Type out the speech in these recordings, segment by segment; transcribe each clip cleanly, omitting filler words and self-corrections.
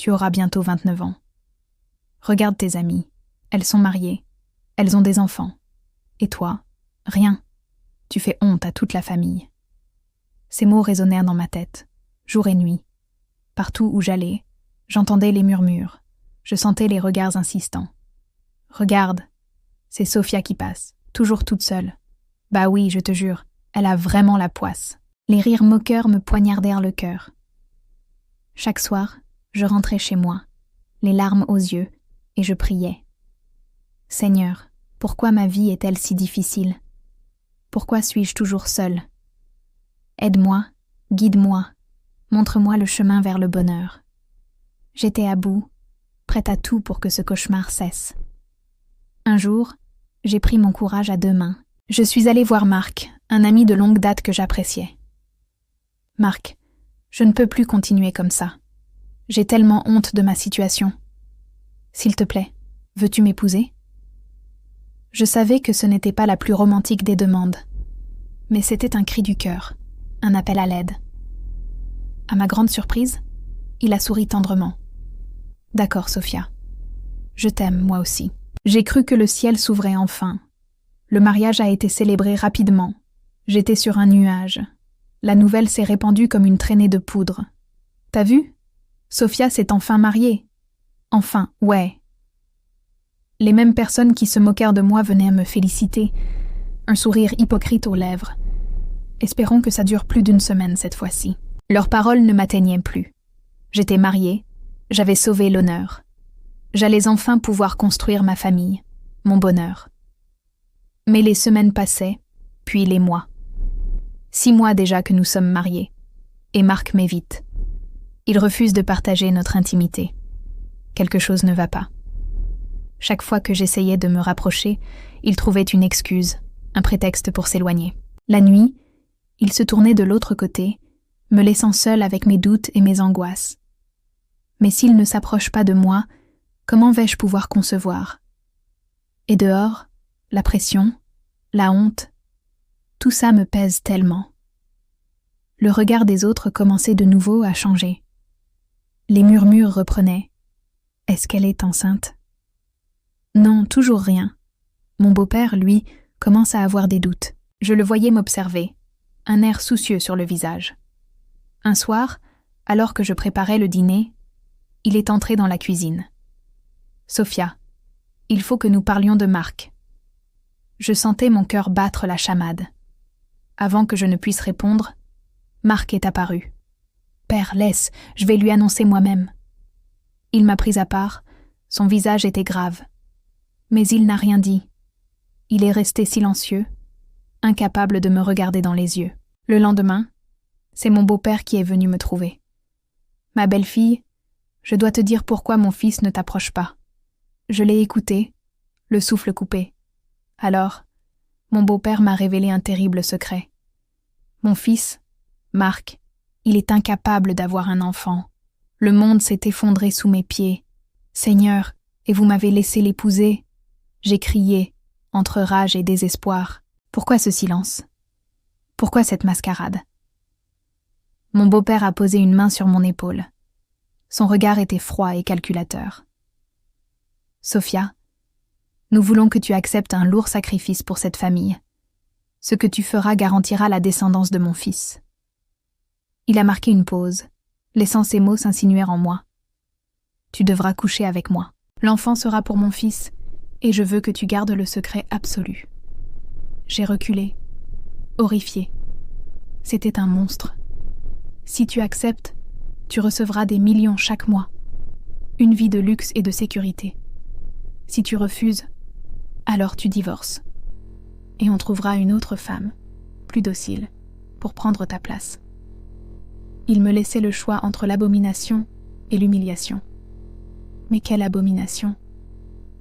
Tu auras bientôt 29 ans. Regarde tes amies. Elles sont mariées. Elles ont des enfants. Et toi, rien. Tu fais honte à toute la famille. » Ces mots résonnèrent dans ma tête, jour et nuit. Partout où j'allais, j'entendais les murmures. Je sentais les regards insistants. « Regarde, c'est Sophia qui passe, toujours toute seule. Bah oui, je te jure, elle a vraiment la poisse. » Les rires moqueurs me poignardèrent le cœur. Chaque soir, je rentrais chez moi, les larmes aux yeux, et je priais. « Seigneur, pourquoi ma vie est-elle si difficile? Pourquoi suis-je toujours seule? Aide-moi, guide-moi, montre-moi le chemin vers le bonheur. » J'étais à bout, prête à tout pour que ce cauchemar cesse. Un jour, j'ai pris mon courage à deux mains. Je suis allée voir Marc, un ami de longue date que j'appréciais. « Marc, je ne peux plus continuer comme ça. J'ai tellement honte de ma situation. S'il te plaît, veux-tu m'épouser ?» Je savais que ce n'était pas la plus romantique des demandes, mais c'était un cri du cœur, un appel à l'aide. À ma grande surprise, il a souri tendrement. « D'accord, Sophia. Je t'aime, moi aussi. » J'ai cru que le ciel s'ouvrait enfin. Le mariage a été célébré rapidement. J'étais sur un nuage. La nouvelle s'est répandue comme une traînée de poudre. « T'as vu? Sophia s'est enfin mariée. » Enfin, ouais. Les mêmes personnes qui se moquèrent de moi venaient me féliciter, un sourire hypocrite aux lèvres. Espérons que ça dure plus d'une semaine cette fois-ci. Leurs paroles ne m'atteignaient plus. J'étais mariée, j'avais sauvé l'honneur. J'allais enfin pouvoir construire ma famille, mon bonheur. Mais les semaines passaient, puis les mois. 6 mois déjà que nous sommes mariés, et Marc m'évite. Il refuse de partager notre intimité. Quelque chose ne va pas. Chaque fois que j'essayais de me rapprocher, il trouvait une excuse, un prétexte pour s'éloigner. La nuit, il se tournait de l'autre côté, me laissant seule avec mes doutes et mes angoisses. Mais s'il ne s'approche pas de moi, comment vais-je pouvoir concevoir? Et dehors, la pression, la honte, tout ça me pèse tellement. Le regard des autres commençait de nouveau à changer. Les murmures reprenaient. Est-ce qu'elle est enceinte? Non, toujours rien. Mon beau-père, lui, commence à avoir des doutes. Je le voyais m'observer, un air soucieux sur le visage. Un soir, alors que je préparais le dîner, il est entré dans la cuisine. « Sophia, il faut que nous parlions de Marc. » Je sentais mon cœur battre la chamade. Avant que je ne puisse répondre, Marc est apparu. « Père, laisse, je vais lui annoncer moi-même. » Il m'a prise à part, son visage était grave. Mais il n'a rien dit. Il est resté silencieux, incapable de me regarder dans les yeux. Le lendemain, c'est mon beau-père qui est venu me trouver. « Ma belle-fille, je dois te dire pourquoi mon fils ne t'approche pas. » Je l'ai écouté, le souffle coupé. Alors, mon beau-père m'a révélé un terrible secret. Mon fils, Marc, il est incapable d'avoir un enfant. Le monde s'est effondré sous mes pieds. « Seigneur, et vous m'avez laissé l'épouser ?» J'ai crié, entre rage et désespoir. Pourquoi ce silence? Pourquoi cette mascarade? Mon beau-père a posé une main sur mon épaule. Son regard était froid et calculateur. « Sophia, nous voulons que tu acceptes un lourd sacrifice pour cette famille. Ce que tu feras garantira la descendance de mon fils. » Il a marqué une pause, laissant ces mots s'insinuer en moi. « Tu devras coucher avec moi. L'enfant sera pour mon fils, et je veux que tu gardes le secret absolu. » J'ai reculé, horrifiée. C'était un monstre. « Si tu acceptes, tu recevras des millions chaque mois, une vie de luxe et de sécurité. Si tu refuses, alors tu divorces. Et on trouvera une autre femme, plus docile, pour prendre ta place. » Il me laissait le choix entre l'abomination et l'humiliation. Mais quelle abomination!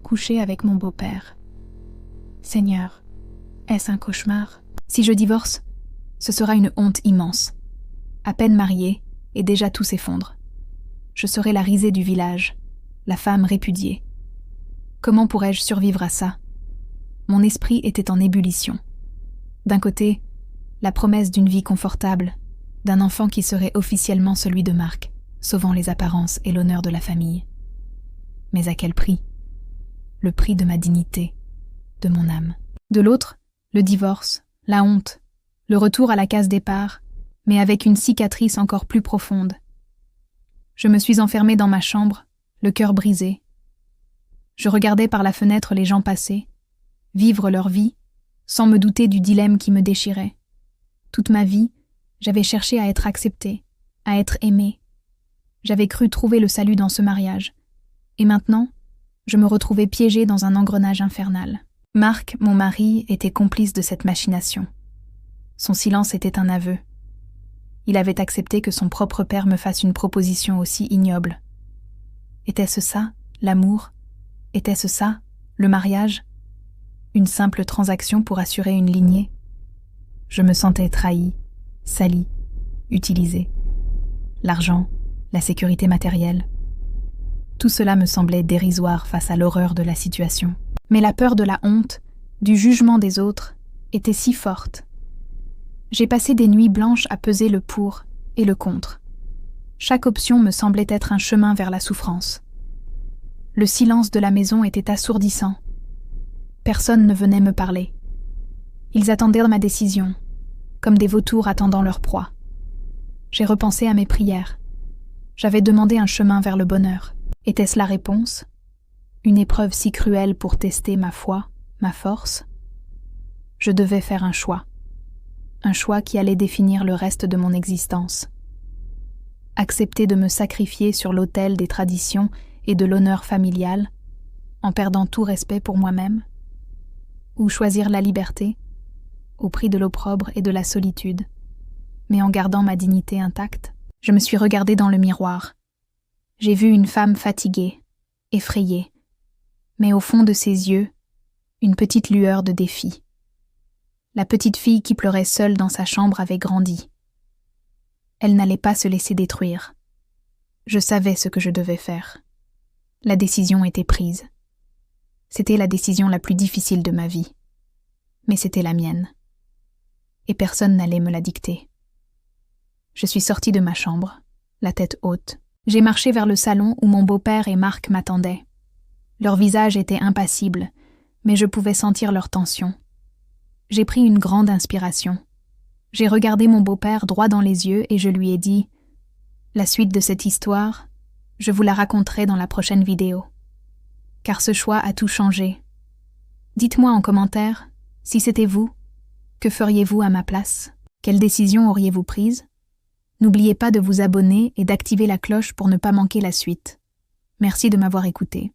Coucher avec mon beau-père. Seigneur, est-ce un cauchemar? Si je divorce, ce sera une honte immense. À peine mariée, et déjà tout s'effondre. Je serai la risée du village, la femme répudiée. Comment pourrais-je survivre à ça? Mon esprit était en ébullition. D'un côté, la promesse d'une vie confortable, d'un enfant qui serait officiellement celui de Marc. sauvant les apparences et l'honneur de la famille. Mais à quel prix? Le prix de ma dignité, de mon âme. De l'autre, le divorce, la honte, le retour à la case départ, mais avec une cicatrice encore plus profonde. Je me suis enfermée dans ma chambre, le cœur brisé. Je regardais par la fenêtre les gens passer, vivre leur vie, sans me douter du dilemme qui me déchirait. Toute ma vie, j'avais cherché à être acceptée, à être aimée. J'avais cru trouver le salut dans ce mariage. Et maintenant, je me retrouvais piégée dans un engrenage infernal. Marc, mon mari, était complice de cette machination. Son silence était un aveu. Il avait accepté que son propre père me fasse une proposition aussi ignoble. Était-ce ça, l'amour? Était-ce ça, le mariage? Une simple transaction pour assurer une lignée? Je me sentais trahie, salie, utilisée. L'argent, la sécurité matérielle. Tout cela me semblait dérisoire face à l'horreur de la situation. Mais la peur de la honte, du jugement des autres, était si forte. J'ai passé des nuits blanches à peser le pour et le contre. Chaque option me semblait être un chemin vers la souffrance. Le silence de la maison était assourdissant. Personne ne venait me parler. Ils attendaient ma décision, comme des vautours attendant leur proie. J'ai repensé à mes prières. J'avais demandé un chemin vers le bonheur. Était-ce la réponse? Une épreuve si cruelle pour tester ma foi, ma force? Je devais faire un choix qui allait définir le reste de mon existence. Accepter de me sacrifier sur l'autel des traditions et de l'honneur familial, en perdant tout respect pour moi-même? Ou choisir la liberté, au prix de l'opprobre et de la solitude, mais en gardant ma dignité intacte? Je me suis regardée dans le miroir. J'ai vu une femme fatiguée, effrayée, mais au fond de ses yeux, une petite lueur de défi. La petite fille qui pleurait seule dans sa chambre avait grandi. Elle n'allait pas se laisser détruire. Je savais ce que je devais faire. La décision était prise. C'était la décision la plus difficile de ma vie. Mais c'était la mienne. Et personne n'allait me la dicter. Je suis sortie de ma chambre, la tête haute. J'ai marché vers le salon où mon beau-père et Marc m'attendaient. Leurs visages étaient impassibles, mais je pouvais sentir leur tension. J'ai pris une grande inspiration. J'ai regardé mon beau-père droit dans les yeux et je lui ai dit « La suite de cette histoire, je vous la raconterai dans la prochaine vidéo. Car ce choix a tout changé. Dites-moi en commentaire, si c'était vous, que feriez-vous à ma place? Quelle décision auriez-vous prise? N'oubliez pas de vous abonner et d'activer la cloche pour ne pas manquer la suite. Merci de m'avoir écouté.